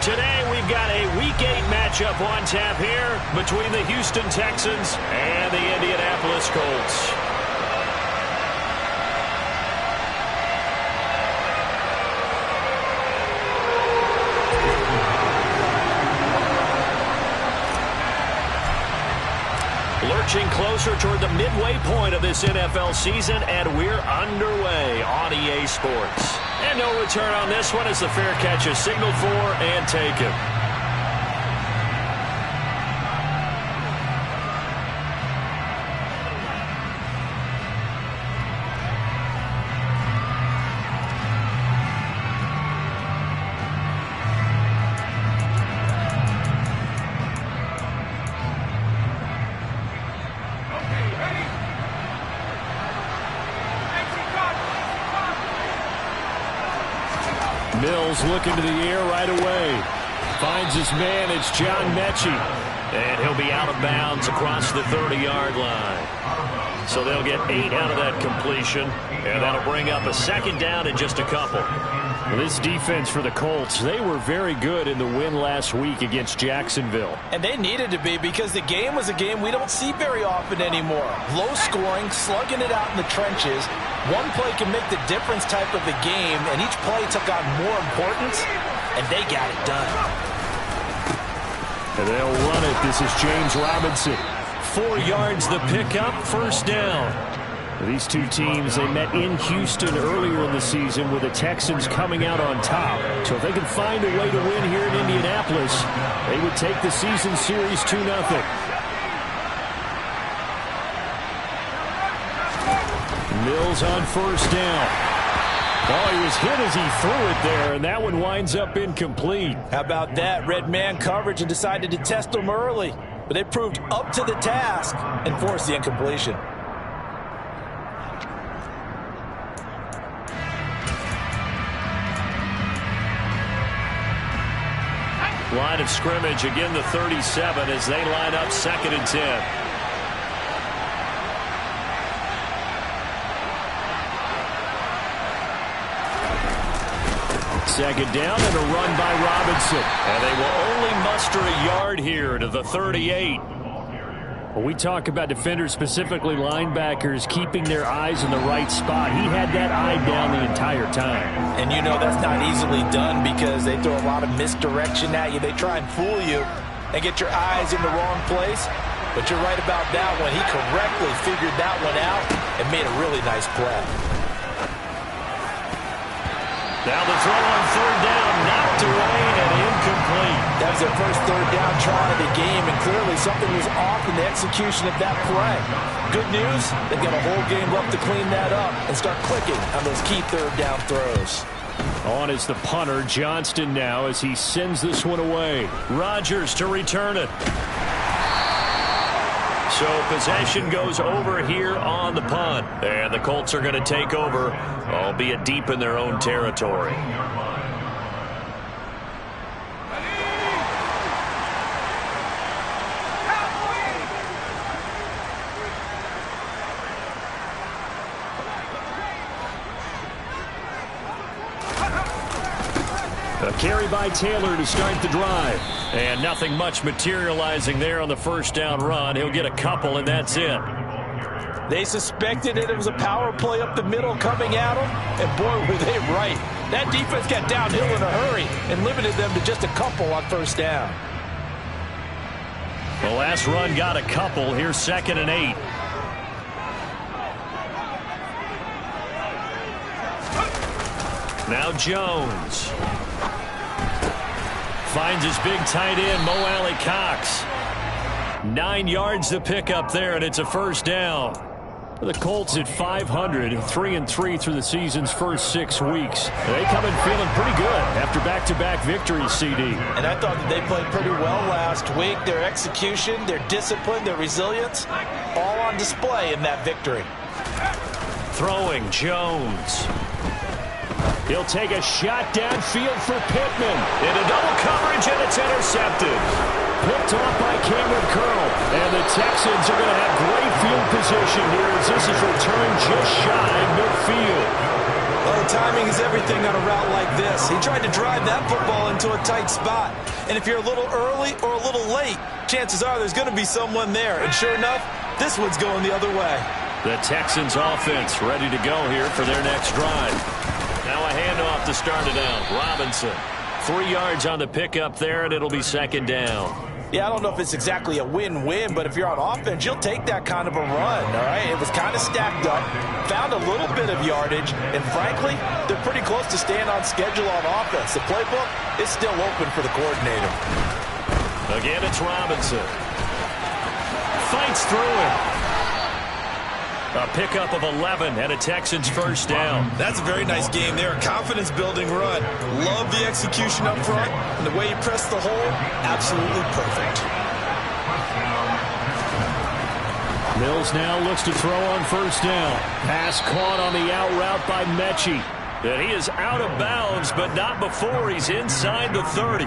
Today we've got a Week 8 matchup on tap here between the Houston Texans and the Indianapolis Colts. Lurching closer toward the midway point of this NFL season, and we're underway on EA Sports. And no return on this one as the fair catch is signaled for and taken. Mills looking to the air right away. Finds his man. It's John Mechie. And he'll be out of bounds across the 30-yard line. So they'll get 8 out of that completion. And that'll bring up a second down in just a couple. This defense for the Colts, they were very good in the win last week against Jacksonville. And they needed to be because the game was a game we don't see very often anymore. Low scoring, slugging it out in the trenches. One play can make the difference type of the game, and each play took on more importance, and they got it done. And they'll run it. This is James Robinson. 4 yards the pickup, first down. These two teams, they met in Houston earlier in the season with the Texans coming out on top. So if they can find a way to win here in Indianapolis, they would take the season series 2-0. Mills on first down. Oh, he was hit as he threw it there, and that one winds up incomplete. How about that? Red man coverage and decided to test them early. But they proved up to the task and forced the incompletion. Line of scrimmage, again the 37 as they line up 2nd and 10. Second down and a run by Robinson. And they will only muster a yard here to the 38. When we talk about defenders, specifically linebackers, keeping their eyes in the right spot, he had that eye down the entire time. And you know that's not easily done because they throw a lot of misdirection at you. They try and fool you and get your eyes in the wrong place. But you're right about that one. He correctly figured that one out and made a really nice play. Now the throw on 3rd down, knocked away and incomplete. That was their first 3rd down try of the game, and clearly something was off in the execution of that play. Good news, they've got a whole game left to clean that up and start clicking on those key 3rd down throws. On is the punter, Johnston now, as he sends this one away. Rodgers to return it. So possession goes over here on the punt. And the Colts are going to take over, albeit deep in their own territory. A carry by Taylor to start the drive. And nothing much materializing there on the first down run. He'll get a couple, and that's it. They suspected it was a power play up the middle coming at them, and boy, were they right. That defense got downhill in a hurry and limited them to just a couple on first down. The last run got a couple. Here's 2nd and 8. Now Jones. Finds his big tight end, Mo Alley Cox. 9 yards to pick up there, and it's a first down. The Colts at 500, 3-3 through the season's first 6 weeks. They come in feeling pretty good after back-to-back victories, CD. And I thought that they played pretty well last week. Their execution, their discipline, their resilience, all on display in that victory. Throwing Jones. He'll take a shot downfield for Pittman. Into double coverage, and it's intercepted. Picked off by Cameron Curl. And the Texans are going to have great field position here as this is returned just shy of midfield. Oh, timing is everything on a route like this. He tried to drive that football into a tight spot. And if you're a little early or a little late, chances are there's going to be someone there. And sure enough, this one's going the other way. The Texans offense ready to go here for their next drive. Now a handoff to start it out. Robinson, 3 yards on the pickup there, and it'll be second down. Yeah, I don't know if it's exactly a win-win, but if you're on offense, you'll take that kind of a run, all right? It was kind of stacked up, found a little bit of yardage, and frankly, they're pretty close to staying on schedule on offense. The playbook is still open for the coordinator. Again, it's Robinson. Fights through it. A pickup of 11 and a Texans first down. That's a very nice game there. Confidence-building run. Love the execution up front. And the way he pressed the hole, absolutely perfect. Mills now looks to throw on first down. Pass caught on the out route by Mechie. And he is out of bounds, but not before he's inside the 30.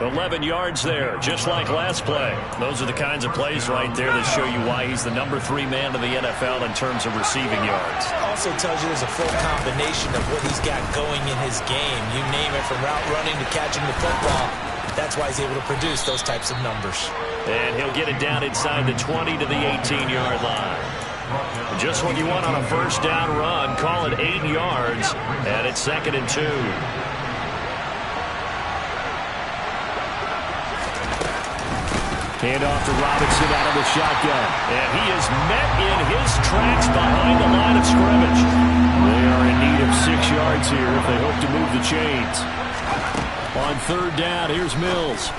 11 yards there, just like last play. Those are the kinds of plays right there that show you why he's the number 3 man in the NFL in terms of receiving yards. Also tells you there's a full combination of what he's got going in his game. You name it, from route running to catching the football. That's why he's able to produce those types of numbers. And he'll get it down inside the 20 to the 18-yard line. Just what you want on a first down run. Call it 8 yards, and it's 2nd and 2. Handoff to Robinson out of the shotgun. And he is met in his tracks behind the line of scrimmage. They are in need of 6 yards here if they hope to move the chains. On third down, here's Mills.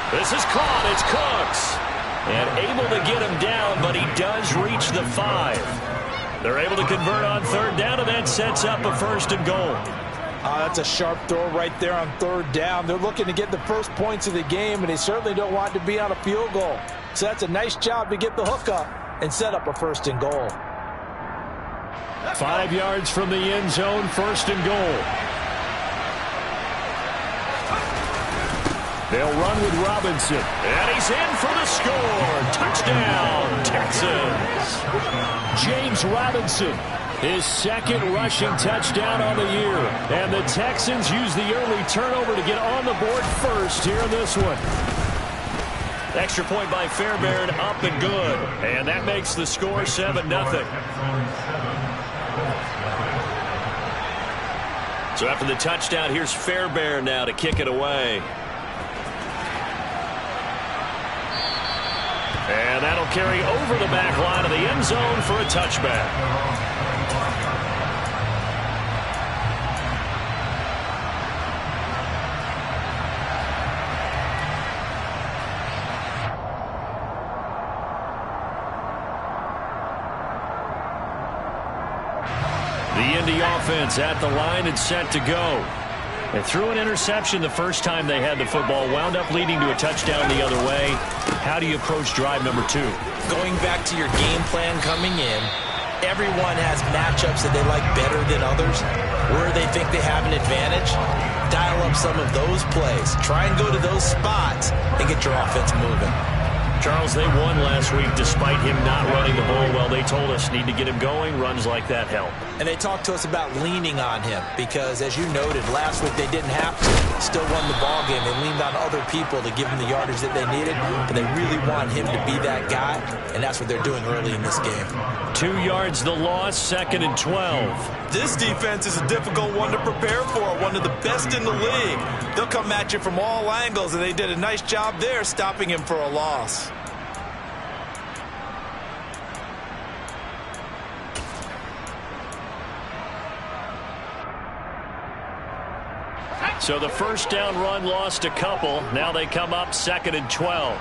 This is caught. It's Cooks. And able to get him down, but he does reach the 5. They're able to convert on third down, and that sets up a 1st and goal. That's a sharp throw right there on third down. They're looking to get the first points of the game, and they certainly don't want to be on a field goal. So that's a nice job to get the hook up and set up a 1st and goal. 5 yards from the end zone, 1st and goal. They'll run with Robinson. And he's in for the score. Touchdown, Texans. James Robinson, his 2nd rushing touchdown on the year. And the Texans use the early turnover to get on the board first here in this one. Extra point by Fairbairn, up and good. And that makes the score 7-0. So after the touchdown, here's Fairbairn now to kick it away. And that'll carry over the back line of the end zone for a touchback. The Indy offense at the line and set to go. They threw an interception the first time they had the football, wound up leading to a touchdown the other way. How do you approach drive number 2? Going back to your game plan coming in, everyone has matchups that they like better than others, where they think they have an advantage. Dial up some of those plays. Try and go to those spots and get your offense moving. Charles, they won last week despite him not running the ball well. They told us need to get him going. Runs like that help. And they talked to us about leaning on him because, as you noted, last week they didn't have to. Still won the ball game. They leaned on other people to give him the yardage that they needed, but they really want him to be that guy, and that's what they're doing early in this game. 2 yards the loss, 2nd and 12. This defense is a difficult one to prepare for, one of the best in the league. They'll come at you from all angles, and they did a nice job there stopping him for a loss. So the first down run lost a couple. Now they come up 2nd and 12.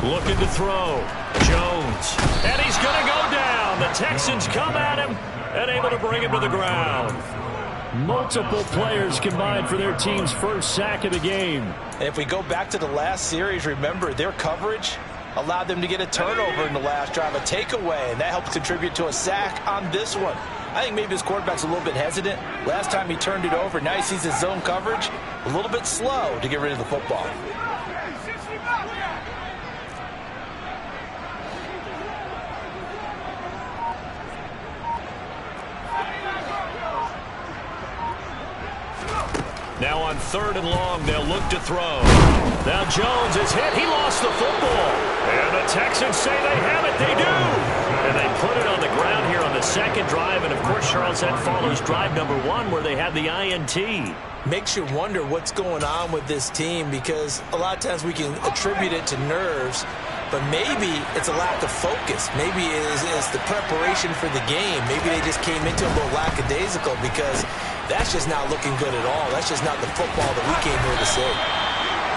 Looking to throw. Jones. And he's going to go down. The Texans come at him and able to bring him to the ground. Multiple players combined for their team's first sack of the game. And if we go back to the last series, remember, their coverage allowed them to get a turnover in the last drive, a takeaway, and that helped contribute to a sack on this one. I think maybe his quarterback's a little bit hesitant. Last time he turned it over, now he sees his zone coverage a little bit slow to get rid of the football. Now on 3rd and long, they'll look to throw. Now Jones is hit. He lost the football. And the Texans say they have it. They do. And they put it on the ground here on the 2nd drive. And, of course, Charles, that follows drive number 1 where they had the INT. Makes you wonder what's going on with this team, because a lot of times we can attribute it to nerves, but maybe it's a lack of focus. Maybe it's the preparation for the game. Maybe they just came into it a little lackadaisical, because that's just not looking good at all. That's just not the football that we came here to see.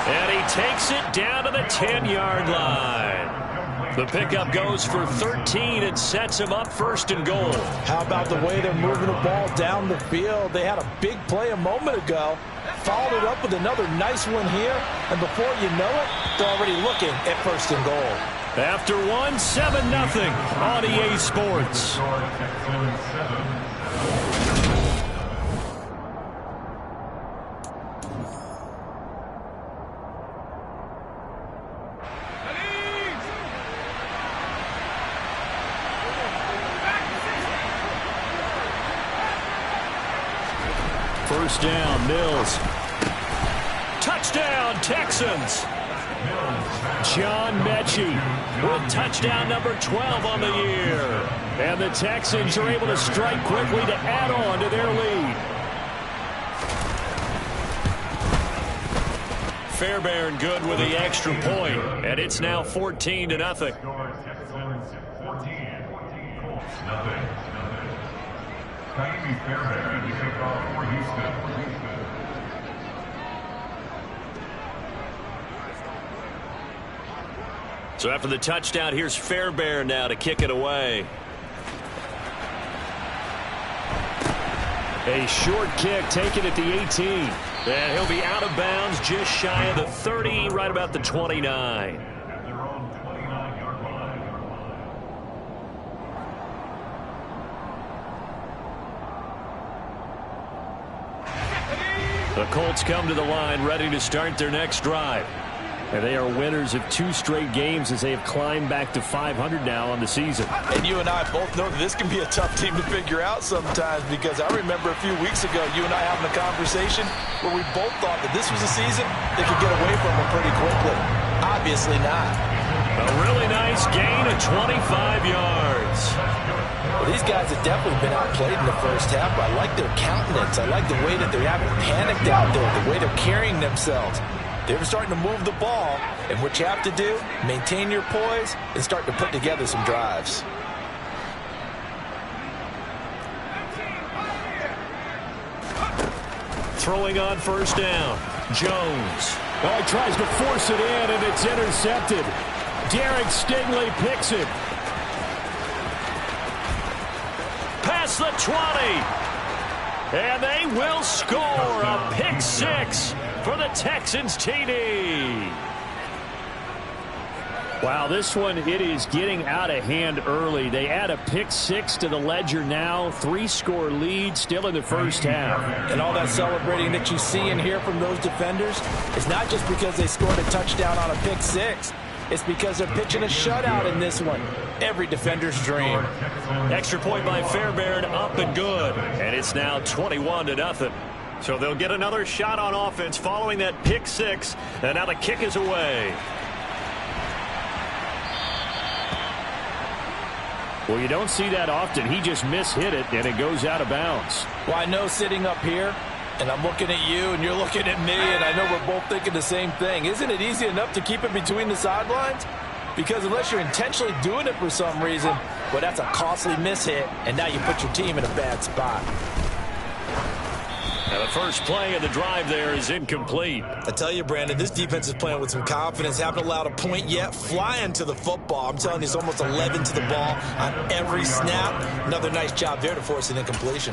And he takes it down to the 10-yard line. The pickup goes for 13 and sets him up 1st and goal. How about the way they're moving the ball down the field? They had a big play a moment ago, followed it up with another nice one here, and before you know it, they're already looking at 1st and goal. After 1, 7-0 on EA Sports. First down, Mills. Touchdown, Texans. John Mechie with touchdown number 12 on the year. And the Texans are able to strike quickly to add on to their lead. Fairbairn good with the extra point, and it's now 14-0. So after the touchdown, here's Fairbairn now to kick it away. A short kick taken at the 18. And he'll be out of bounds just shy of the 30, right about the 29. The Colts come to the line ready to start their next drive. And they are winners of 2 straight games as they have climbed back to 500 now on the season. And you and I both know that this can be a tough team to figure out sometimes, because I remember a few weeks ago you and I having a conversation where we both thought that this was a season that could get away from them pretty quickly. Obviously not. A really nice gain of 25 yards. Well, these guys have definitely been outplayed in the first half, but I like their countenance. I like the way that they haven't panicked out there, the way they're carrying themselves. They're starting to move the ball, and what you have to do, maintain your poise and start to put together some drives. Throwing on first down, Jones. Oh, he tries to force it in, and it's intercepted. Derek Stingley picks it. Past the 20. And they will score a pick 6 for the Texans TD. Wow, this one, it is getting out of hand early. They add a pick 6 to the ledger now. 3-score lead still in the first half. And all that celebrating that you see and hear from those defenders is not just because they scored a touchdown on a pick 6. It's because they're pitching a shutout in this one. Every defender's dream. Extra point by Fairbairn, up and good. And it's now 21-0. So they'll get another shot on offense following that pick 6. And now the kick is away. Well, you don't see that often. He just mishit it, and it goes out of bounds. Well, I know sitting up here, and I'm looking at you, and you're looking at me, and I know we're both thinking the same thing. Isn't it easy enough to keep it between the sidelines? Because unless you're intentionally doing it for some reason, well, that's a costly mishit, and now you put your team in a bad spot. Now the first play of the drive there is incomplete. I tell you, Brandon, this defense is playing with some confidence. Haven't allowed a point yet. Flying to the football. I'm telling you, it's almost 11 to the ball on every snap. Another nice job there to force an incompletion.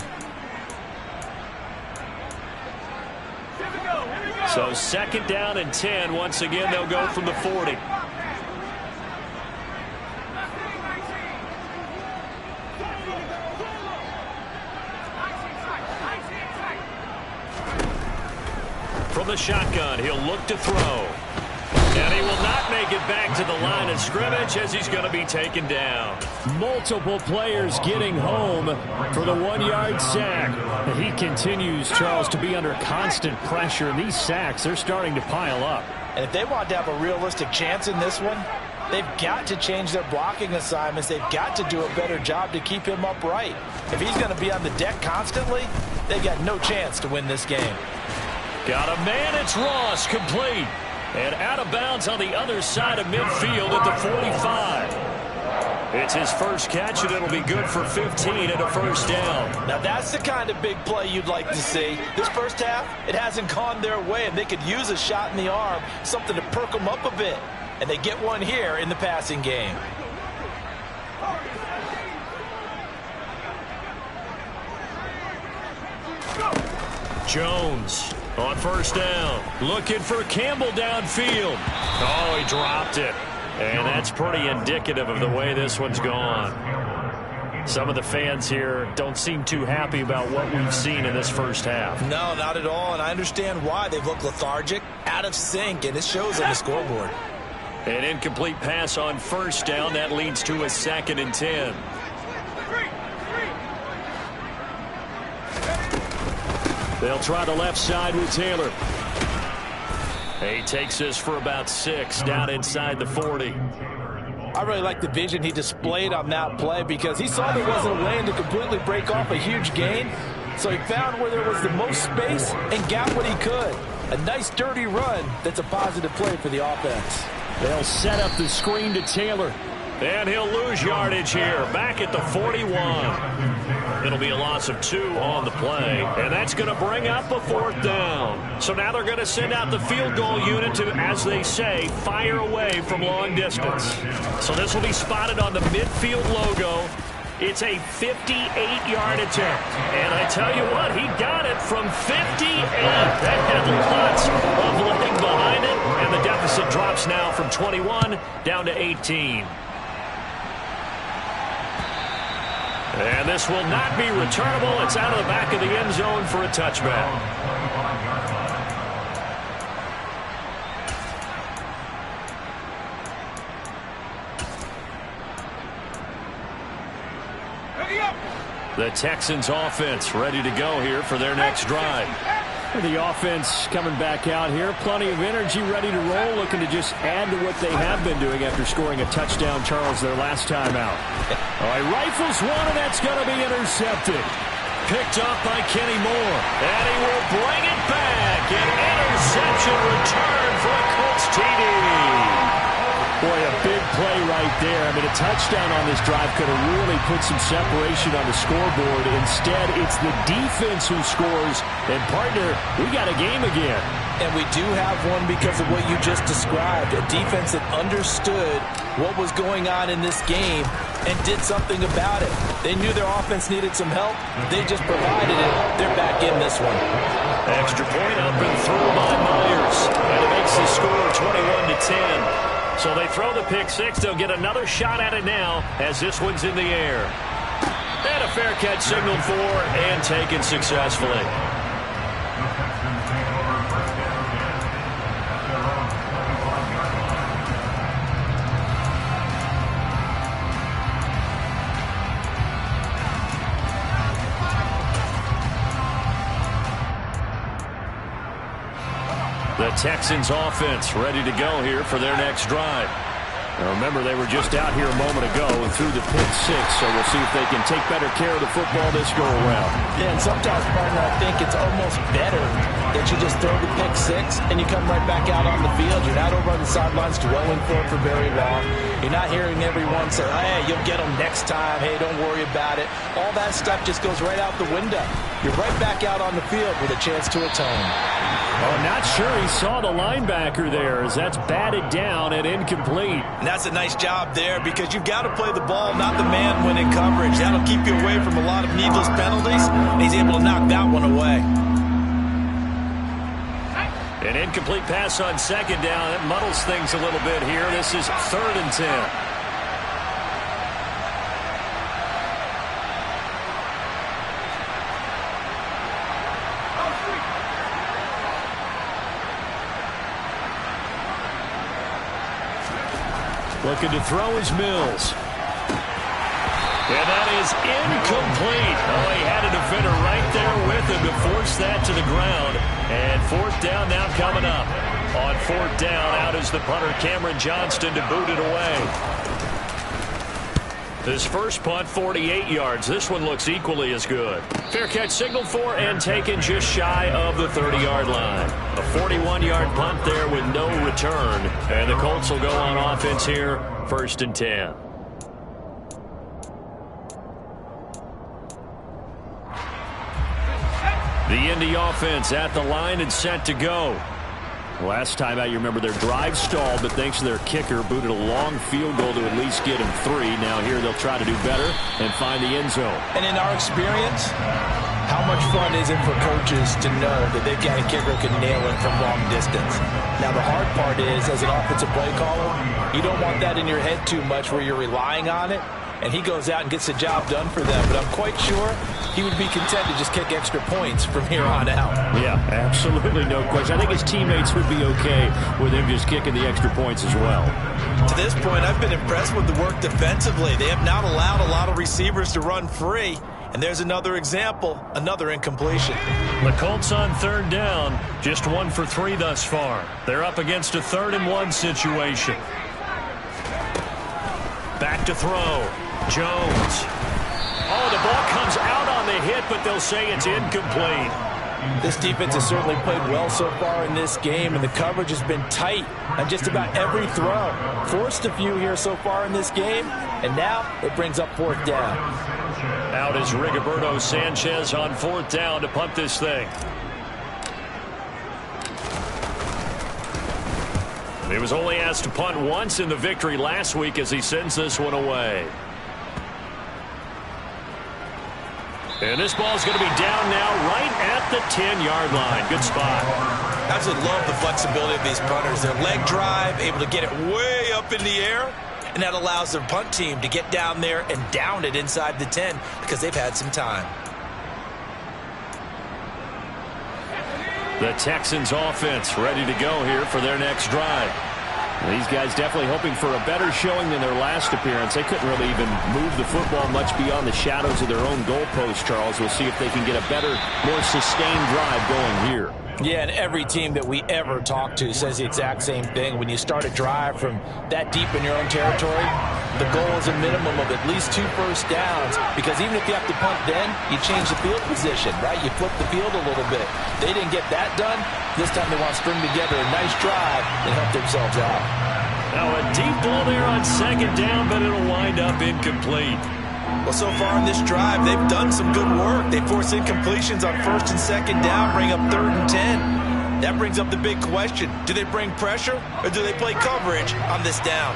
So 2nd down and 10. Once again, they'll go from the 40. From the shotgun, he'll look to throw. And he will not make it back to the line of scrimmage as he's going to be taken down. Multiple players getting home for the 1-yard sack. He continues, Charles, to be under constant pressure. And these sacks, they're starting to pile up. And if they want to have a realistic chance in this one, they've got to change their blocking assignments. They've got to do a better job to keep him upright. If he's going to be on the deck constantly, they've got no chance to win this game. Got a man, it's Ross, complete. And out of bounds on the other side of midfield at the 45. It's his first catch, and it'll be good for 15 and a first down. Now, that's the kind of big play you'd like to see. This first half, it hasn't gone their way, and they could use a shot in the arm, something to perk them up a bit. And they get one here in the passing game. Jones on first down. Looking for Campbell downfield. Oh, he dropped it. And that's pretty indicative of the way this one's gone. Some of the fans here don't seem too happy about what we've seen in this first half. No, not at all, and I understand why. They've looked lethargic, out of sync, and it shows on the scoreboard. An incomplete pass on first down. That leads to a 2nd and 10. They'll try the left side with Taylor. He takes this for about 6 down inside the 40. I really like the vision he displayed on that play because he saw there wasn't a lane to completely break off a huge gain. So he found where there was the most space and got what he could. A nice dirty run that's a positive play for the offense. They'll set up the screen to Taylor. And he'll lose yardage here, back at the 41. It'll be a loss of 2 on the play, and that's going to bring up a 4th down. So now they're going to send out the field goal unit to, as they say, fire away from long distance. So this will be spotted on the midfield logo. It's a 58-yard attempt. And I tell you what, he got it from 58. That had lots of leg behind it, and the deficit drops now from 21 down to 18. And this will not be returnable. It's out of the back of the end zone for a touchback. The Texans offense ready to go here for their next drive. The offense coming back out here. Plenty of energy, ready to roll, looking to just add to what they have been doing after scoring a touchdown, Charles, their last time out. All right, rifles one, and that's going to be intercepted. Picked up by Kenny Moore. And he will bring it back. An interception return for a Colts TD. Boy, a big play right there. I mean, a touchdown on this drive could have really put some separation on the scoreboard. Instead, it's the defense who scores. And, partner, we got a game again. And we do have one because of what you just described. A defense that understood what was going on in this game and did something about it. They knew their offense needed some help. They just provided it. They're back in this one. Extra point up and through by Myers. And it makes the score 21-10. So they throw the pick six. They'll get another shot at it now as this one's in the air. And a fair catch signaled for and taken successfully. The Texans offense ready to go here for their next drive. Now remember, they were just out here a moment ago and threw the pick six, so we'll see if they can take better care of the football this go-around. Yeah, and sometimes, partner, I think it's almost better that you just throw the pick six and you come right back out on the field. You're not over on the sidelines dwelling for it for very long. You're not hearing everyone say, hey, you'll get them next time. Hey, don't worry about it. All that stuff just goes right out the window. You're right back out on the field with a chance to atone. Oh, I'm not sure he saw the linebacker there as that's batted down and incomplete. And that's a nice job there because you've got to play the ball, not the man when in coverage. That'll keep you away from a lot of needless penalties, and he's able to knock that one away. An incomplete pass on second down. That muddles things a little bit here. This is 3rd and 10. Looking to throw is Mills. And that is incomplete. Oh, he had a defender right there with nothing to force that to the ground. And fourth down now coming up. On fourth down, out is the punter, Cameron Johnston, to boot it away. His first punt, 48 yards. This one looks equally as good. Fair catch signaled for and taken just shy of the 30-yard line. A 41-yard punt there with no return. And the Colts will go on offense here, 1st and 10. The Indy offense at the line and set to go. Last time out, you remember their drive stalled, but thanks to their kicker, booted a long field goal to at least get him 3. Now here they'll try to do better and find the end zone. And in our experience, how much fun is it for coaches to know that they've got a kicker who can nail it from long distance? Now the hard part is, as an offensive play caller, you don't want that in your head too much where you're relying on it. And he goes out and gets the job done for them. But I'm quite sure he would be content to just kick extra points from here on out. Yeah, absolutely no question. I think his teammates would be okay with him just kicking the extra points as well. To this point, I've been impressed with the work defensively. They have not allowed a lot of receivers to run free. And there's another example, another incompletion. The Colts on 3rd down, just 1 for 3 thus far. They're up against a 3rd and 1 situation. Back to throw. Jones. Oh, the ball comes out on the hit, but they'll say it's incomplete. This defense has certainly played well so far in this game, and the coverage has been tight on just about every throw. Forced a few here so far in this game, and now it brings up 4th down. Out is Rigoberto Sanchez on 4th down to punt this thing. He was only asked to punt once in the victory last week as he sends this one away. And this ball's going to be down now right at the 10-yard line. Good spot. Absolutely love the flexibility of these punters. Their leg drive, able to get it way up in the air, and that allows their punt team to get down there and down it inside the 10 because they've had some time. The Texans offense ready to go here for their next drive. These guys definitely hoping for a better showing than their last appearance. They couldn't really even move the football much beyond the shadows of their own goalpost, Charles. We'll see if they can get a better, more sustained drive going here. Yeah, and every team that we ever talk to says the exact same thing. When you start a drive from that deep in your own territory, the goal is a minimum of at least 2 first downs, because even if you have to punt then, you change the field position, right? You flip the field a little bit. They didn't get that done. This time they want to string together a nice drive and help themselves out. Now a deep ball there on 2nd down, but it'll wind up incomplete. Well, so far in this drive, they've done some good work. They force incompletions on 1st and 2nd down, bring up 3rd and 10. That brings up the big question. Do they bring pressure or do they play coverage on this down?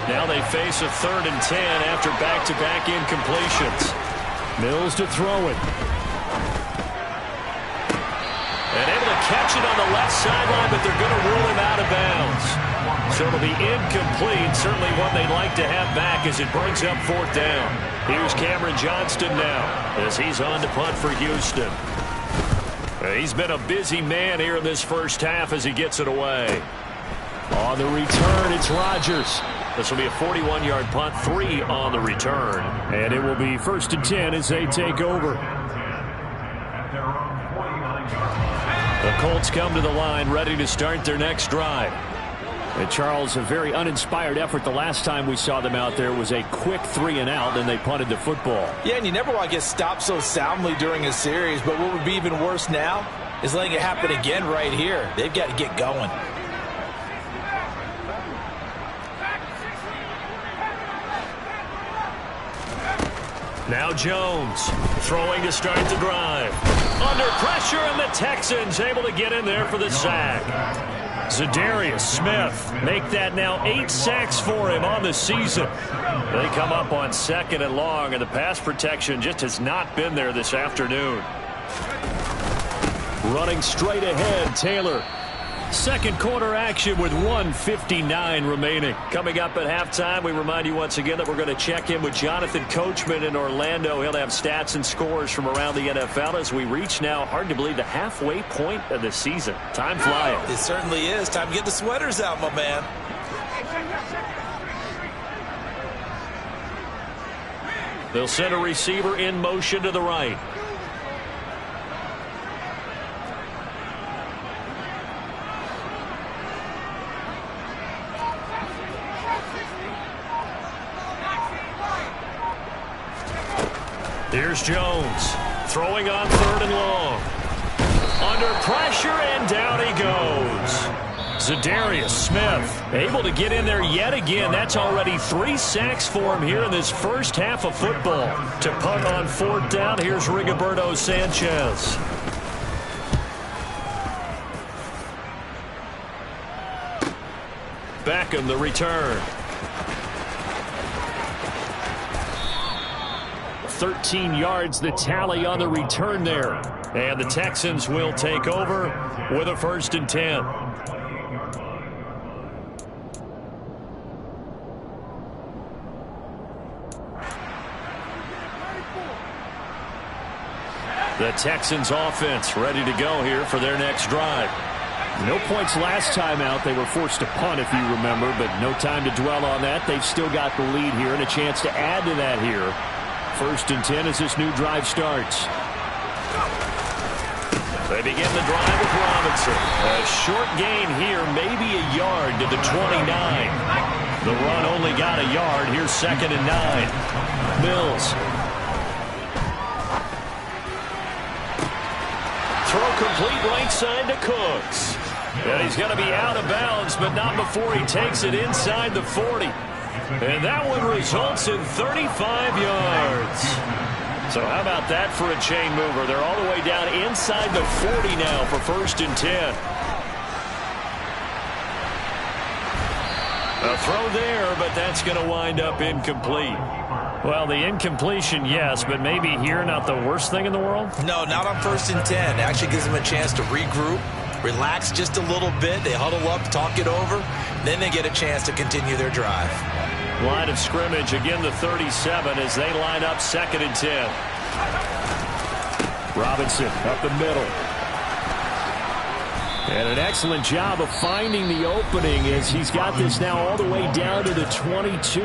Now they face a 3rd and 10 after back-to-back incompletions. Mills to throw it. And able to catch it on the left sideline, but they're going to rule him out of bounds. So it'll be incomplete, certainly one they'd like to have back as it brings up 4th down. Here's Cameron Johnston now as he's on to punt for Houston. He's been a busy man here in this first half as he gets it away. On the return, it's Rodgers. This will be a 41-yard punt, 3 on the return. And it will be 1st and 10 as they take over. The Colts come to the line ready to start their next drive. And Charles, a very uninspired effort. The last time we saw them out there was a quick 3 and out, and they punted the football. Yeah, and you never want to get stopped so soundly during a series, but what would be even worse now is letting it happen again right here. They've got to get going. Now Jones throwing to start the drive. Under pressure, and the Texans able to get in there for the sack. Zadarius Smith make that now 8 sacks for him on the season. They come up on 2nd and long, and the pass protection just has not been there this afternoon. Running straight ahead, Taylor. Second quarter action with 1:59 remaining. Coming up at halftime, we remind you once again that we're going to check in with Jonathan Coachman in Orlando. He'll have stats and scores from around the NFL as we reach now, hard to believe, the halfway point of the season. Time flying. It certainly is. Time to get the sweaters out, my man. They'll send a receiver in motion to the right. Here's Jones, throwing on 3rd and long. Under pressure, and down he goes. Zadarius Smith able to get in there yet again. That's already 3 sacks for him here in this first half of football. To punt on 4th down, here's Rigoberto Sanchez. Beckham the return. 13 yards the tally on the return there. And the Texans will take over with a 1st and 10. The Texans offense ready to go here for their next drive. No points last time out. They were forced to punt, if you remember, but no time to dwell on that. They've still got the lead here and a chance to add to that here. 1st and 10 as this new drive starts. They begin the drive with Robinson. A short gain here, maybe a yard to the 29. The run only got a yard. Here's 2nd and 9. Mills. Throw complete right side to Cooks. And he's going to be out of bounds, but not before he takes it inside the 40. And that one results in 35 yards. So how about that for a chain mover? They're all the way down inside the 40 now for 1st and 10. A throw there, but that's going to wind up incomplete. Well, the incompletion, yes, but maybe here not the worst thing in the world? No, not on 1st and 10. It actually gives them a chance to regroup, relax just a little bit. They huddle up, talk it over. Then they get a chance to continue their drive. Line of scrimmage, again the 37 as they line up 2nd and 10. Robinson up the middle. And an excellent job of finding the opening as he's got this now all the way down to the 22.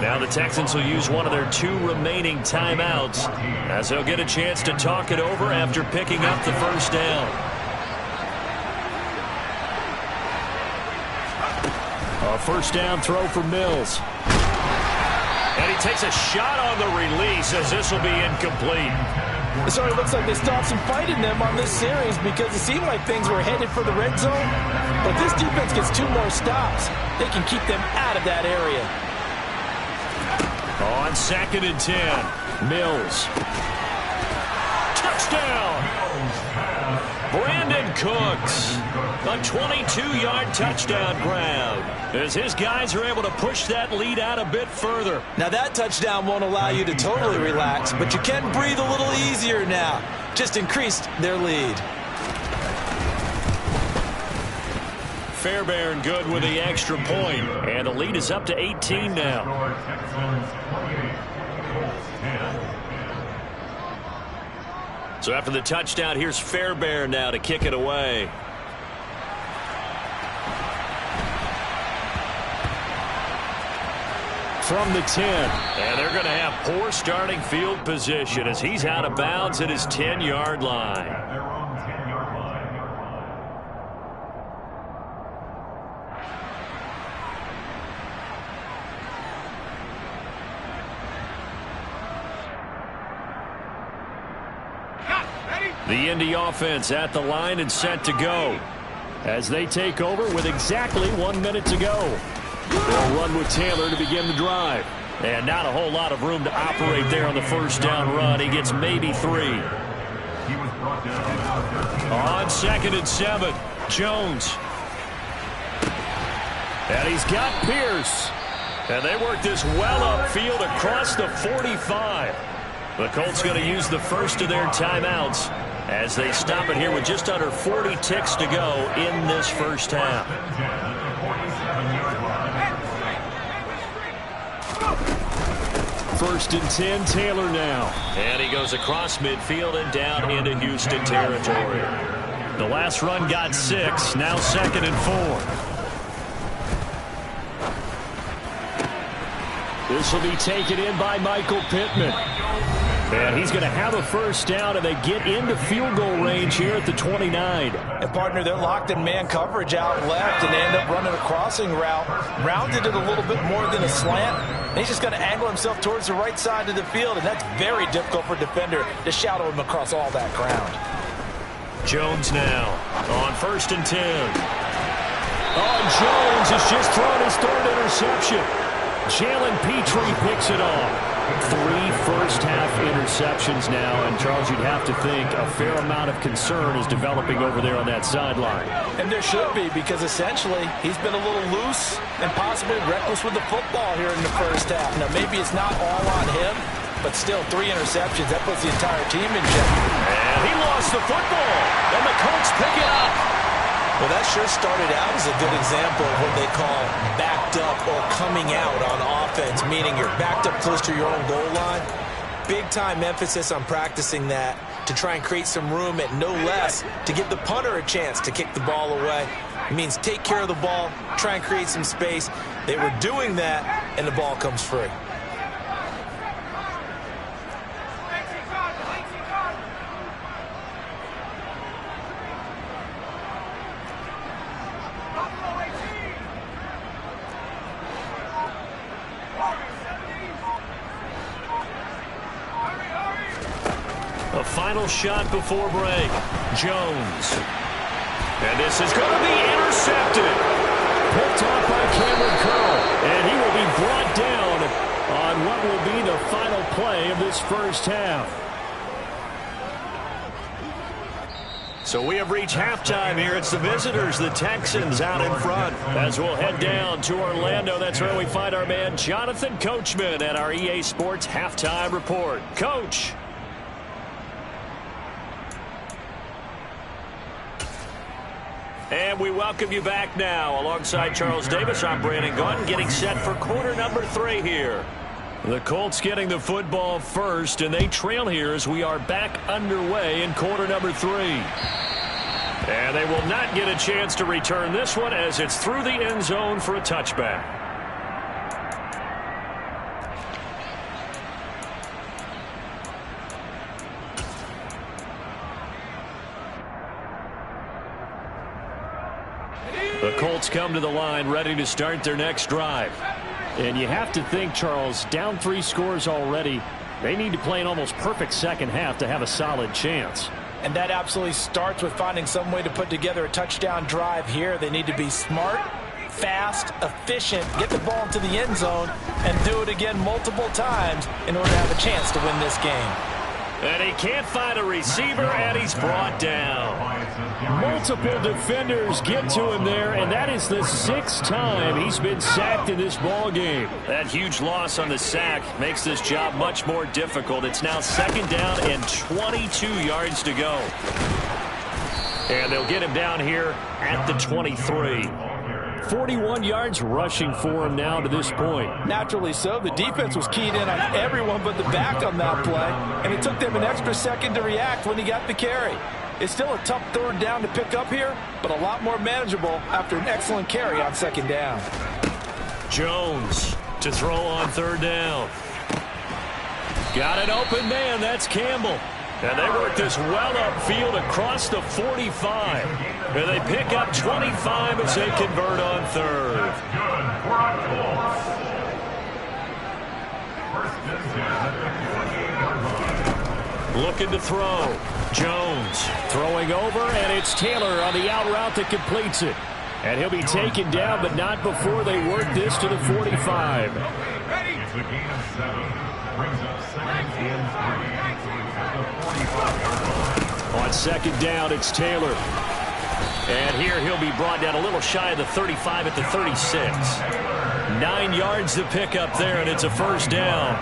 Now the Texans will use one of their 2 remaining timeouts as they'll get a chance to talk it over after picking up the 1st down. A 1st down throw for Mills. And he takes a shot on the release as this will be incomplete. It sort of looks like they stopped some fight in them on this series because it seemed like things were headed for the red zone. But this defense gets 2 more stops. They can keep them out of that area. On 2nd and 10, Mills. Touchdown! Brandon Cooks, a 22-yard touchdown grab, as his guys are able to push that lead out a bit further. Now that touchdown won't allow you to totally relax, but you can breathe a little easier now. Just increased their lead. Fairbairn good with the extra point, and the lead is up to 18 now. So after the touchdown, here's Fairbairn now to kick it away. From the 10. And they're going to have poor starting field position as he's out of bounds at his 10-yard line. The Indy offense at the line and set to go as they take over with exactly 1 minute to go. They'll run with Taylor to begin the drive. And not a whole lot of room to operate there on the 1st down run. He gets maybe 3. On 2nd and 7, Jones. And he's got Pierce. And they work this well upfield across the 45. The Colts going to use the first of their timeouts as they stop it here with just under 40 ticks to go in this first half. First and 10, Taylor now. And he goes across midfield and down into Houston territory. The last run got 6, now 2nd and 4. This will be taken in by Michael Pittman. And he's going to have a first down, and they get into field goal range here at the 29. And, partner, they're locked in man coverage out left, and they end up running a crossing route. Rounded it a little bit more than a slant, And he's just going to angle himself towards the right side of the field, and that's very difficult for a defender to shadow him across all that ground. Jones now on 1st and 10. Oh, Jones has just thrown his 3rd interception. Jalen Petrie picks it off. 3 first-half interceptions now, and Charles, you'd have to think a fair amount of concern is developing over there on that sideline. And there should be, because essentially he's been a little loose and possibly reckless with the football here in the first half. Now, maybe it's not all on him, but still 3 interceptions. That puts the entire team in jeopardy. And he lost the football, and the Colts pick it up. Well, that sure started out as a good example of what they call backed up or coming out on offense, meaning you're backed up close to your own goal line. Big-time emphasis on practicing that to try and create some room at no less to give the punter a chance to kick the ball away. It means take care of the ball, try and create some space. They were doing that, and the ball comes free. A final shot before break. Jones. And this is going to be intercepted. Picked off by Cameron Curl. And he will be brought down on what will be the final play of this first half. So we have reached halftime here. It's the visitors, the Texans, out in front. As we'll head down to Orlando, that's where we find our man Jonathan Coachman at our EA Sports Halftime Report. Coach. And we welcome you back now. Alongside Charles Davis, I'm Brandon Gunn, getting set for quarter number 3 here. The Colts getting the football first, and they trail here as we are back underway in quarter number 3. And they will not get a chance to return this one as it's through the end zone for a touchback. The Colts come to the line ready to start their next drive. And you have to think, Charles, down 3 scores already. They need to play an almost perfect second half to have a solid chance. And that absolutely starts with finding some way to put together a touchdown drive here. They need to be smart, fast, efficient, get the ball into the end zone, and do it again multiple times in order to have a chance to win this game. And he can't find a receiver, and he's brought down. Multiple defenders get to him there, and that is the 6th time he's been sacked in this ball game. That huge loss on the sack makes this job much more difficult. It's now 2nd down and 22 yards to go. And they'll get him down here at the 23. 41 yards rushing for him now to this point. Naturally so. The defense was keyed in on everyone but the back on that play, and it took them an extra second to react when he got the carry. It's still a tough 3rd down to pick up here, but a lot more manageable after an excellent carry on 2nd down. Jones to throw on 3rd down. Got an open man. That's Campbell. And they work this well upfield across the 45. And they pick up 25 as they convert on 3rd. Looking to throw. Jones throwing over, and it's Taylor on the out route that completes it. And he'll be taken down, but not before they work this to the 45. On 2nd down, it's Taylor. And here he'll be brought down a little shy of the 35 at the 36. 9 yards to pick up there, and it's a 1st down.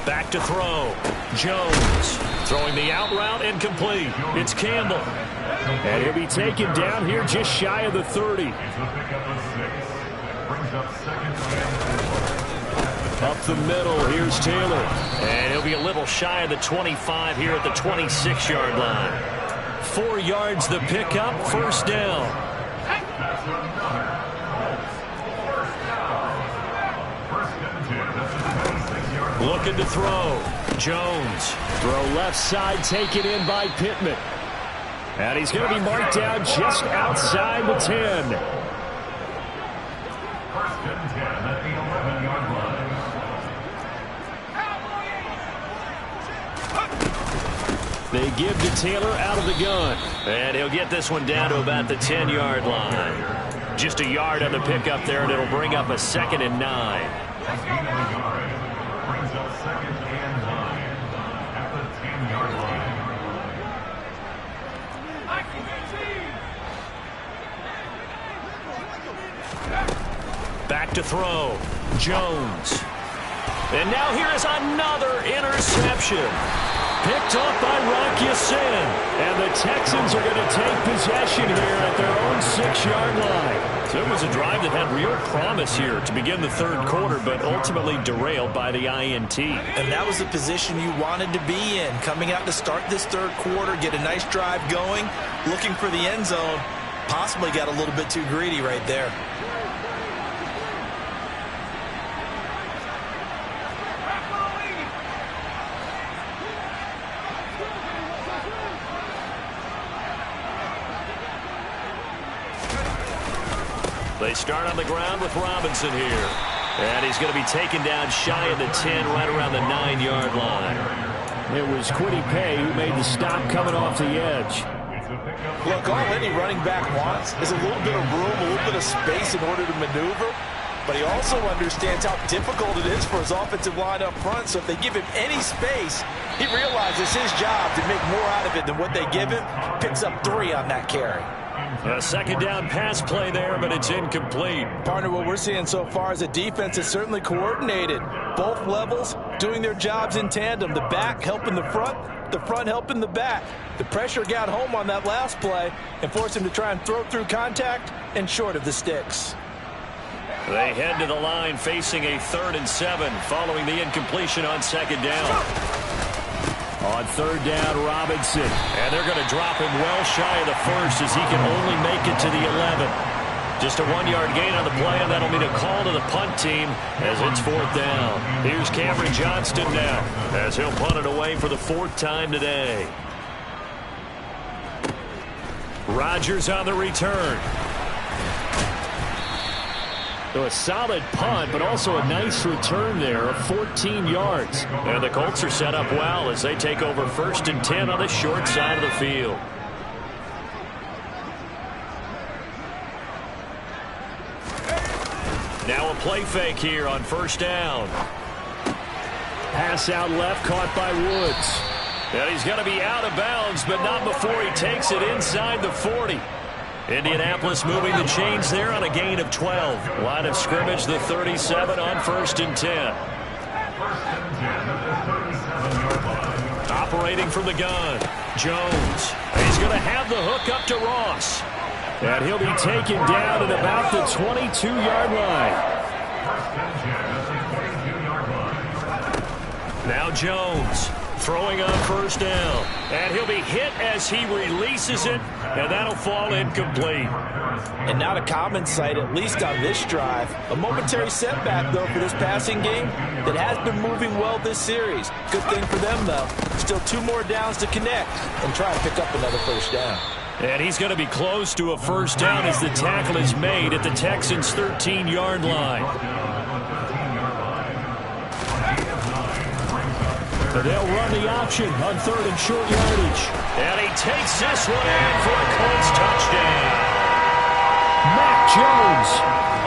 Back to throw. Jones throwing the out route and complete. It's Campbell. And he'll be taken down here just shy of the 30. Up the middle, here's Taylor. And he'll be a little shy of the 25 here at the 26-yard line. 4 yards the pickup, 1st down. Looking to throw. Jones. Throw left side, taken in by Pittman. And he's going to be marked down just outside the 10. First and 10 at the 11-yard line. They give to Taylor out of the gun. And he'll get this one down to about the 10-yard line. Just a yard on the pickup there, and it'll bring up a 2nd and 9. Brings up 2nd and 9 at the 10-yard line. Back to throw. Jones. And now here is another interception. Picked off by Rock Ya-Sin. And the Texans are going to take possession here at their own 6-yard line. So it was a drive that had real promise here to begin the third quarter, but ultimately derailed by the INT. And that was the position you wanted to be in. Coming out to start this third quarter, get a nice drive going, looking for the end zone. Possibly got a little bit too greedy right there. They start on the ground with Robinson here. And he's going to be taken down shy of the 10, right around the 9-yard line. It was Kwity Paye who made the stop coming off the edge. Look, all any running back wants is a little bit of room, a little bit of space in order to maneuver. But he also understands how difficult it is for his offensive line up front. So if they give him any space, he realizes his job to make more out of it than what they give him. Picks up 3 on that carry. A second down pass play there, but it's incomplete. Partner, what we're seeing so far is a defense is certainly coordinated. Both levels doing their jobs in tandem. The back helping the front helping the back. The pressure got home on that last play and forced him to try and throw through contact and short of the sticks. They head to the line facing a 3rd and 7 following the incompletion on 2nd down. On 3rd down, Robinson. And they're going to drop him well shy of the 1st as he can only make it to the 11. Just a 1-yard gain on the play, and that'll mean a call to the punt team as it's 4th down. Here's Cameron Johnston now as he'll punt it away for the 4th time today. Rodgers on the return. So a solid punt, but also a nice return there of 14 yards. And the Colts are set up well as they take over 1st and 10 on the short side of the field. Now a play fake here on 1st down. Pass out left, caught by Woods. And he's going to be out of bounds, but not before he takes it inside the 40. Indianapolis moving the chains there on a gain of 12. Line of scrimmage, the 37 on 1st and 10. Operating from the gun, Jones. He's going to have the hook up to Ross. And he'll be taken down at about the 22-yard line. Now Jones throwing on 1st down. And he'll be hit as he releases it, and that'll fall incomplete. And not a common sight, at least on this drive. A momentary setback, though, for this passing game that has been moving well this series. Good thing for them, though. Still 2 more downs to connect and try to pick up another 1st down. And he's going to be close to a 1st down as the tackle is made at the Texans' 13-yard line. They'll run the option on 3rd and short yardage. And he takes this one in for a Colts touchdown. Mac Jones.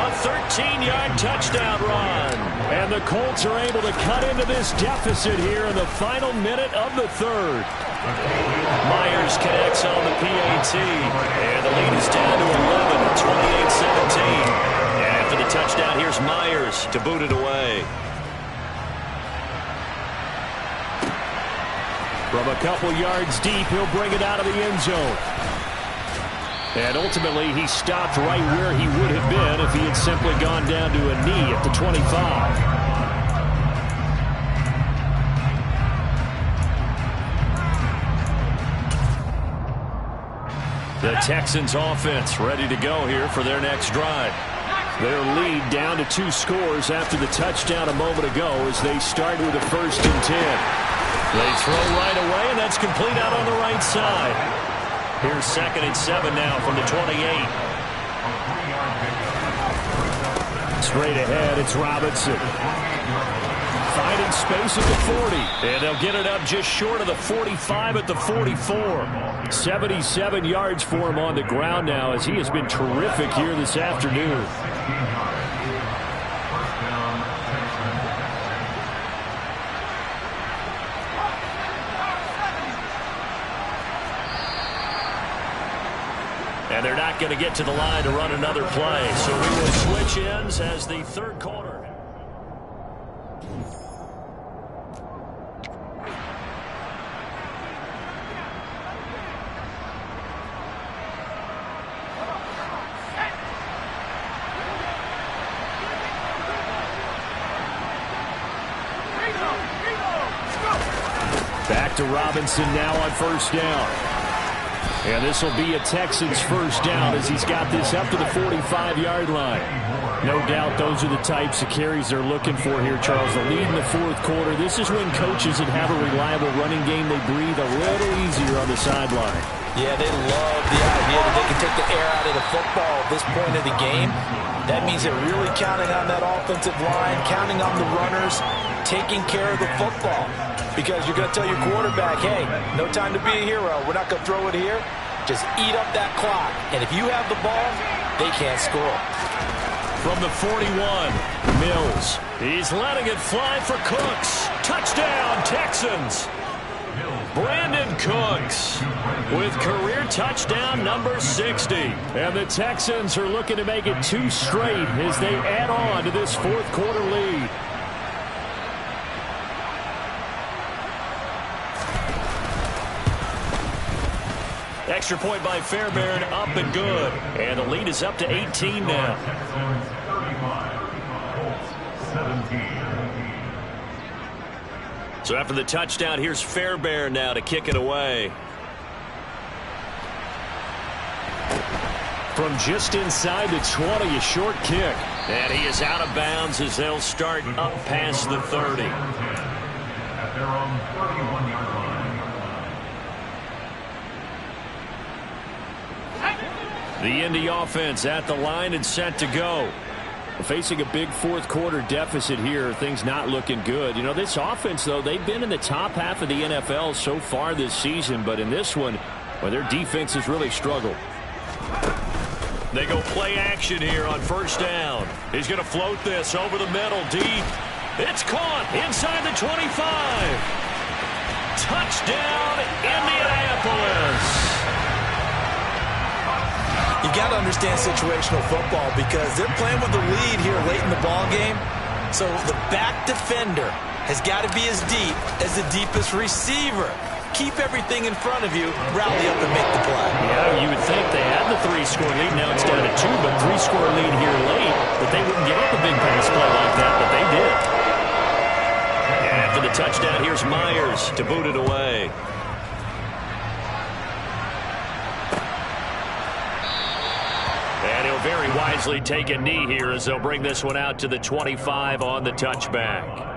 A 13-yard touchdown run. And the Colts are able to cut into this deficit here in the final minute of the 3rd. Myers connects on the PAT. And the lead is down to 11, 28-17. And after the touchdown, here's Myers to boot it away. From a couple yards deep, he'll bring it out of the end zone. And ultimately, he stopped right where he would have been if he had simply gone down to a knee at the 25. The Texans offense ready to go here for their next drive. Their lead down to 2 scores after the touchdown a moment ago as they start with a 1st and 10. They throw right away, and that's complete out on the right side. Here's 2nd and 7 now from the 28. Straight ahead, it's Robinson. Finding space at the 40. And they'll get it up just short of the 45 at the 44. 77 yards for him on the ground now as he has been terrific here this afternoon. And they're not going to get to the line to run another play. So we will switch ends as the 3rd quarter. Back to Robinson now on 1st down. And this will be a Texans 1st down as he's got this up to the 45-yard line. No doubt those are the types of carries they're looking for here, Charles. The lead in the 4th quarter. This is when coaches that have a reliable running game, they breathe a little easier on the sideline. Yeah, they love the idea that they can take the air out of the football at this point of the game. That means they're really counting on that offensive line, counting on the runners, taking care of the football. Because you're going to tell your quarterback, hey, no time to be a hero. We're not going to throw it here. Just eat up that clock. And if you have the ball, they can't score. From the 41, Mills. He's letting it fly for Cooks. Touchdown, Texans. Brandon Cooks with career touchdown number 60. And the Texans are looking to make it 2 straight as they add on to this 4th quarter lead. Extra point by Fairbairn, up and good. And the lead is up to 18 now. Texans 35, Colts 17. So after the touchdown, here's Fairbairn now to kick it away. From just inside the 20, a short kick. And he is out of bounds as they'll start up past the 30. At their own 31-yard line. The Indy offense at the line and set to go. Facing a big 4th quarter deficit here, things not looking good. You know, this offense, though, they've been in the top half of the NFL so far this season, but in this one, well, their defense has really struggled. They go play action here on 1st down. He's going to float this over the middle, deep. It's caught inside the 25. Touchdown, Indianapolis. You got to understand situational football because they're playing with the lead here late in the ball game. So the back defender has got to be as deep as the deepest receiver. Keep everything in front of you, rally up and make the play. Yeah, you would think they had the 3-score lead. Now it's down to 2, but 3-score lead here late. But they wouldn't give up a big pass play like that, but they did. And after the touchdown, here's Myers to boot it away. And he'll very wisely take a knee here as they'll bring this one out to the 25 on the touchback.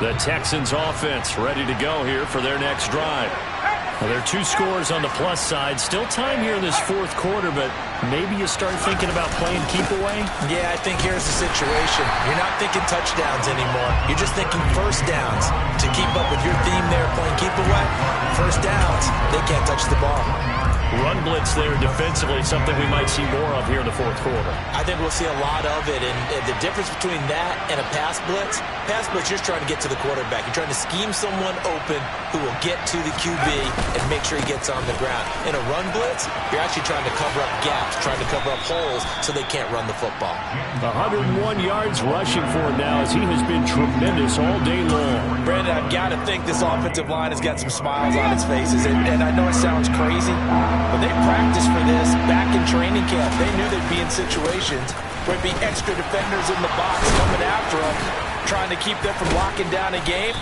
The Texans offense ready to go here for their next drive. Well, there are 2 scores on the plus side. Still time here in this 4th quarter, but maybe you start thinking about playing keep away? Yeah, I think here's the situation. You're not thinking touchdowns anymore. You're just thinking 1st downs. To keep up with your theme there, playing keep away, 1st downs, they can't touch the ball. Run blitz there defensively, something we might see more of here in the 4th quarter. I think we'll see a lot of it, and the difference between that and a pass blitz, you're just trying to get to the quarterback. You're trying to scheme someone open who will get to the QB and make sure he gets on the ground. In a run blitz, you're actually trying to cover up gaps, trying to cover up holes so they can't run the football. 101 yards rushing for him now as he has been tremendous all day long. Brandon, I've got to think this offensive line has got some smiles on its faces, and I know it sounds crazy, but they practiced for this back in training camp. They knew they'd be in situations where there'd be extra defenders in the box coming after them, trying to keep them from locking down a game.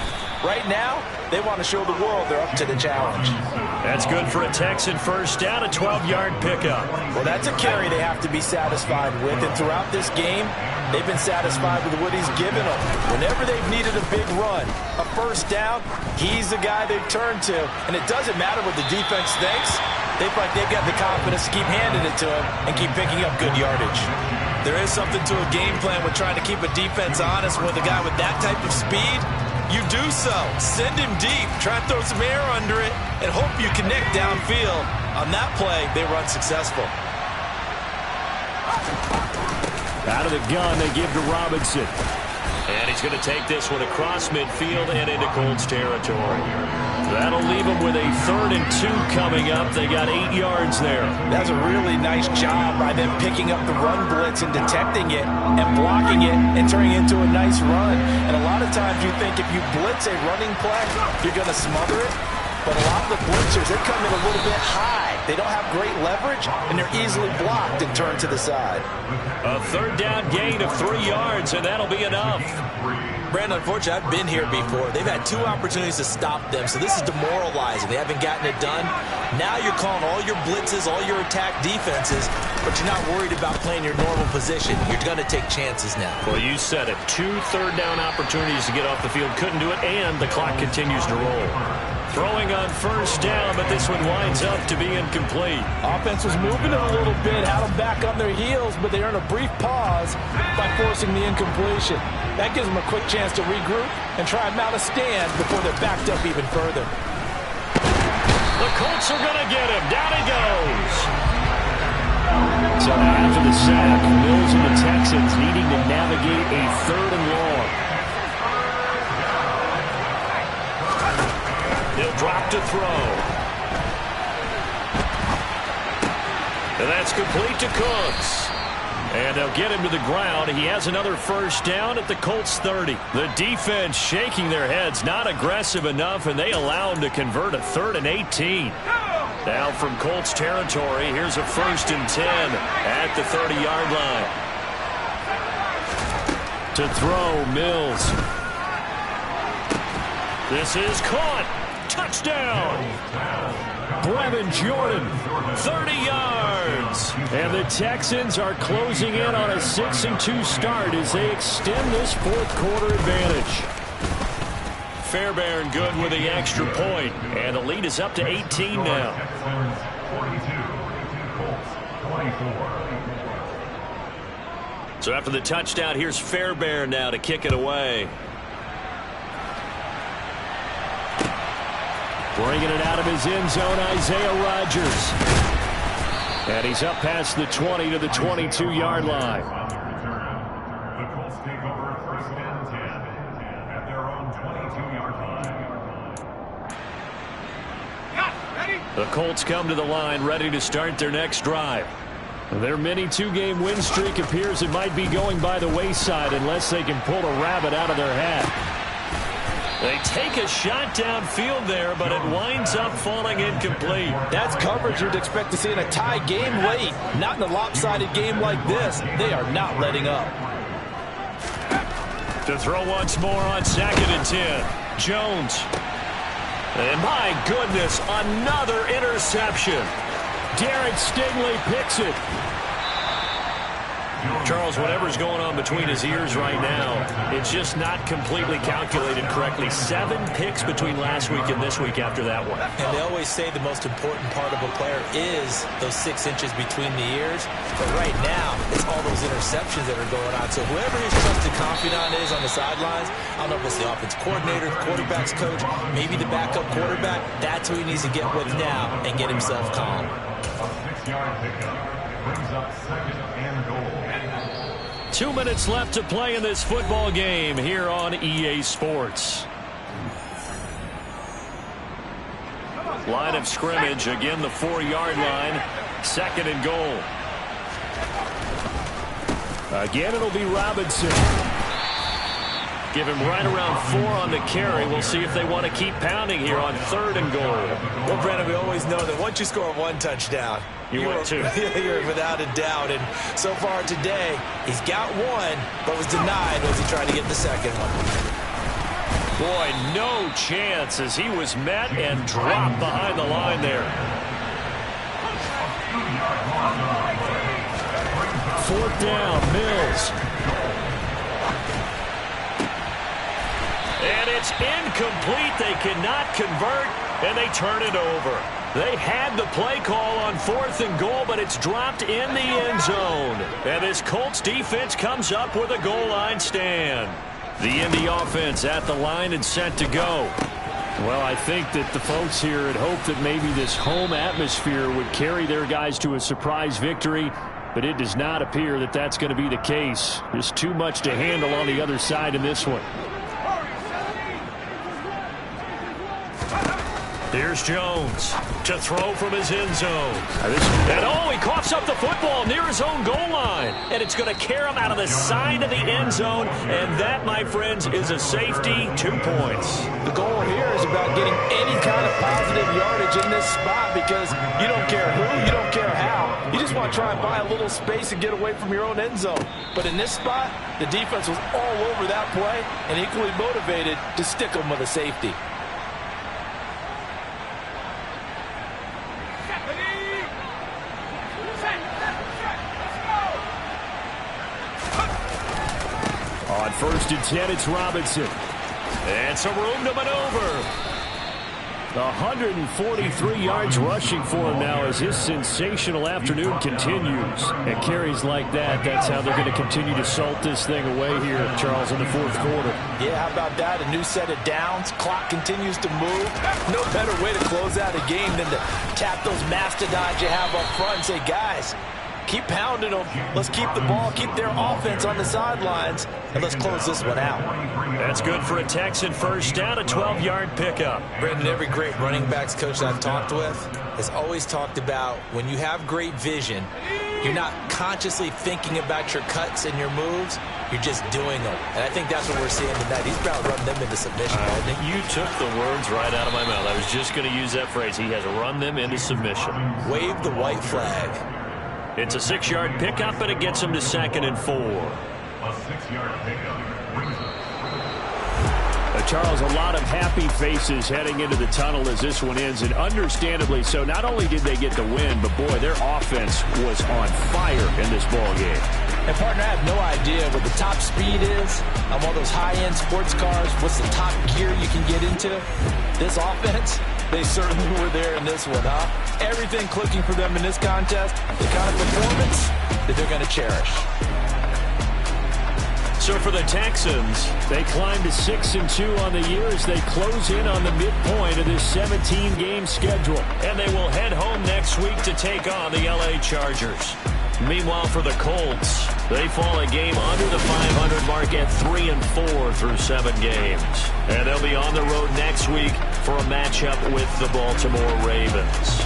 Right now, they want to show the world they're up to the challenge. That's good for a Texan first down, a 12-yard pickup. Well, that's a carry they have to be satisfied with, and throughout this game, they've been satisfied with what he's given them. Whenever they've needed a big run, a first down, he's the guy they've turned to. And it doesn't matter what the defense thinks. They feel like they've got the confidence to keep handing it to him and keep picking up good yardage. There is something to a game plan with trying to keep a defense honest with a guy with that type of speed. You do so. Send him deep. Try to throw some air under it and hope you connect downfield. On that play, they run successful. Out of the gun, they give to Robinson. And he's going to take this one across midfield and into Colts territory. That'll leave them with a 3rd and 2 coming up. They got 8 yards there. That's a really nice job by them picking up the run blitz and detecting it and blocking it and turning it into a nice run. And a lot of times you think if you blitz a running play, you're going to smother it. But a lot of the blitzers, they come in a little bit high. They don't have great leverage, and they're easily blocked and turned to the side. A 3rd down gain of 3 yards, and that'll be enough. Brandon, unfortunately, I've been here before. They've had 2 opportunities to stop them, so this is demoralizing. They haven't gotten it done. Now you're calling all your blitzes, all your attack defenses, but you're not worried about playing your normal position. You're going to take chances now. Well, you said it. 2 third-down opportunities to get off the field. Couldn't do it, and the clock continues to roll. Throwing on first down, but this one winds up to be incomplete. Offense was moving it a little bit, had them back on their heels, but they earn a brief pause by forcing the incompletion. That gives them a quick chance to regroup and try and mount a stand before they're backed up even further. The Colts are going to get him. Down he goes. So after the sack, Mills and the Texans needing to navigate a 3rd and long. They'll drop to throw. And that's complete to Cooks. And they'll get him to the ground. He has another first down at the Colts 30. The defense shaking their heads, not aggressive enough, and they allow him to convert a 3rd and 18. Now from Colts territory, here's a 1st and 10 at the 30-yard line. To throw, Mills. This is caught. Touchdown. Brevin Jordan. 30 yards. And the Texans are closing in on a 6-2 start as they extend this 4th quarter advantage. Fairbairn good with the extra point. And the lead is up to 18 now. So after the touchdown, here's Fairbairn now to kick it away. Bringing it out of his end zone, Isaiah Rodgers. And he's up past the 20 to the 22-yard line. The Colts take over 1st and 10 at their own 22-yard line. The Colts come to the line ready to start their next drive. Their mini 2-game win streak appears it might be going by the wayside unless they can pull a rabbit out of their hat. They take a shot downfield there, but it winds up falling incomplete. That's coverage you'd expect to see in a tie game late. Not in a lopsided game like this. They are not letting up. To throw once more on 2nd and 10. Jones. And my goodness, another interception. Derek Stingley picks it. Charles, whatever's going on between his ears right now, it's just not completely calculated correctly. 7 picks between last week and this week after that one. And they always say the most important part of a player is those 6 inches between the ears. But right now, it's all those interceptions that are going on. So whoever his trusted confidant is on the sidelines, I don't know if it's the offense coordinator, the quarterback's coach, maybe the backup quarterback, that's who he needs to get with now and get himself calm. A 6-yard pickup brings up 2nd and goal. 2 minutes left to play in this football game here on EA Sports. Line of scrimmage, again the 4-yard line. 2nd and goal. Again, it'll be Robinson. Give him right around 4 on the carry. We'll see if they want to keep pounding here on 3rd and goal. Well, Brandon, we always know that once you score 1 touchdown, you're 2. You're without a doubt. And so far today, he's got 1, but was denied as he tried to get the 2nd one. Boy, no chance as he was met and dropped behind the line there. 4th down, Mills. And it's incomplete. They cannot convert, and they turn it over. They had the play call on 4th and goal, but it's dropped in the end zone. And this Colts defense comes up with a goal line stand. The Indy offense at the line and set to go. Well, I think that the folks here had hoped that maybe this home atmosphere would carry their guys to a surprise victory, but it does not appear that that's going to be the case. There's too much to handle on the other side in this one. Here's Jones to throw from his end zone. And he coughs up the football near his own goal line. And it's going to carry him out of the side of the end zone. And that, my friends, is a safety, 2 points. The goal here is about getting any kind of positive yardage in this spot because you don't care who, you don't care how. You just want to try and buy a little space and get away from your own end zone. But in this spot, the defense was all over that play and equally motivated to stick them with a safety. On 1st and 10, it's Robinson. And some room to maneuver. 143 yards rushing for him now as his sensational afternoon continues. And carries like that, that's how they're going to continue to salt this thing away here, Charles, in the 4th quarter. Yeah, how about that? A new set of downs. Clock continues to move. No better way to close out a game than to tap those mastodons you have up front and say, guys, keep pounding them. Let's keep the ball, keep their offense on the sidelines, and let's close this one out. That's good for a Texan first down, a 12-yard pickup. Brendan, every great running backs coach I've talked with has always talked about when you have great vision, you're not consciously thinking about your cuts and your moves, you're just doing them. And I think that's what we're seeing tonight. He's about running them into submission. You took the words right out of my mouth. I was just going to use that phrase. He has run them into submission. Wave the white flag. It's a 6-yard pickup, but it gets him to 2nd and 4. A 6-yard pickup brings us. Charles, a lot of happy faces heading into the tunnel as this one ends, and understandably so. Not only did they get the win, but boy, their offense was on fire in this ball game. And partner, I have no idea what the top speed is on one of those high-end sports cars. What's the top gear you can get into? This offense, they certainly were there in this one, huh? Everything clicking for them in this contest, the kind of performance that they're going to cherish. So for the Texans, they climb to 6-2 on the year as they close in on the midpoint of this 17-game schedule. And they will head home next week to take on the LA Chargers. Meanwhile, for the Colts, they fall a game under the 500 mark at 3-4 through 7 games. And they'll be on the road next week for a matchup with the Baltimore Ravens.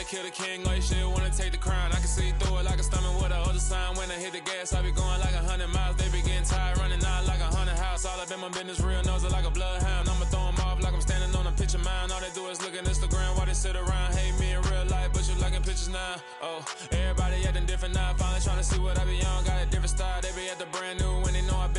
kill the king, like shit, wanna take the crown. I can see through it like a stomach with a other sign. When I hit the gas, I be going like a doing business real, knows it like a bloodhound. I'ma throw 'em off like I'm standing on a picture mound. All they do is look at Instagram while they sit around. Hate me in real life, but you liking pictures now. Oh, everybody acting different now. Finally trying to see what I be on. Got a different style, they be at the brand new when they know I been